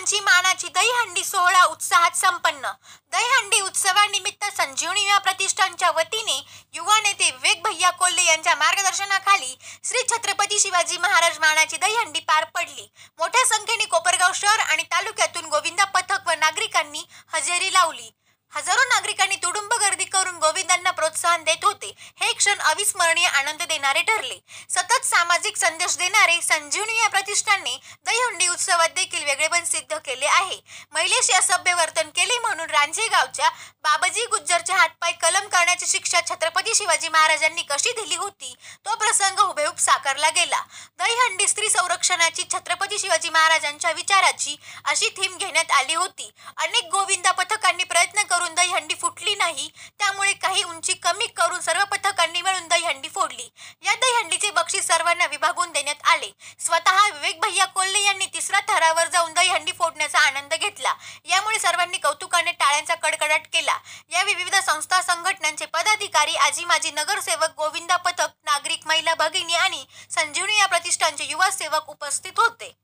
प्रतिष्ठानची मानाची दहीहंडी सोहळा उत्साहात संपन्न। दहीहंडी उत्सवानिमित्त संजीवनी युवा प्रतिष्ठानच्या वतीने युवा नेते विवेक भैया कोल्हे यांच्या मार्गदर्शनाखाली श्री छत्रपती शिवाजी महाराज मानाची दहीहंडी पार पडली। मोठ्या संख्येने कोपरगाव शहर आणि तालुक्यातून गोविंदा पथक व नागरिकांनी हजेरी लावली। हजारो नागरिकांनी तुडुंब गर्दी करून गोविंदांना प्रोत्साहन देत होते। हे क्षण अविस्मरणीय आनंद देणारे ठरले। सतत सामाजिक संदेश देणारे संजीवनी या प्रतिष्ठानने दहीहंडी उत्सवात देखील वेगळेपण सिद्ध केले आहे। महिलेशी असभ्य वर्तन केले म्हणून रांझे गावच्या बाबाजी गुज्जरच्या हातपाय कलम करण्याची शिक्षा छत्रपती शिवाजी महाराजांनी कशी दिली होती तो प्रसंग हुबेहूब साकारला गेला। दहीहंडी स्त्री संरक्षणाची छत्रपती शिवाजी महाराजांच्या विचाराची अशी थीम घेण्यात आली होती। अनेक गोविंदा पथकांनी प्रयत्न करून दहीहंडी फुटली नाही, त्यामुळे काही उंची कमी करून सर्व पथकांनी मिळून दहीहंडी फोडली। या दहीहंडीचे बक्षीस सर्वांना विभागून देण्यात आले। स्वतः विवेक भैया कोल्हे यांनी तिसऱ्या थरावर जाऊन दहीहंडी फोडण्याचा आनंद घेतला। यामुळे सर्वांनी कौतुकाने टाळ्यांचा कडकडाट केला। यावेळी विविध संस्था संघटनांचे पदाधिकारी, आजी माजी नगरसेवक, गोविंदा पथक, नागरिक, महिला भगिनी आणि संजीवनी या प्रतिष्ठानचे युवा सेवक उपस्थित होते।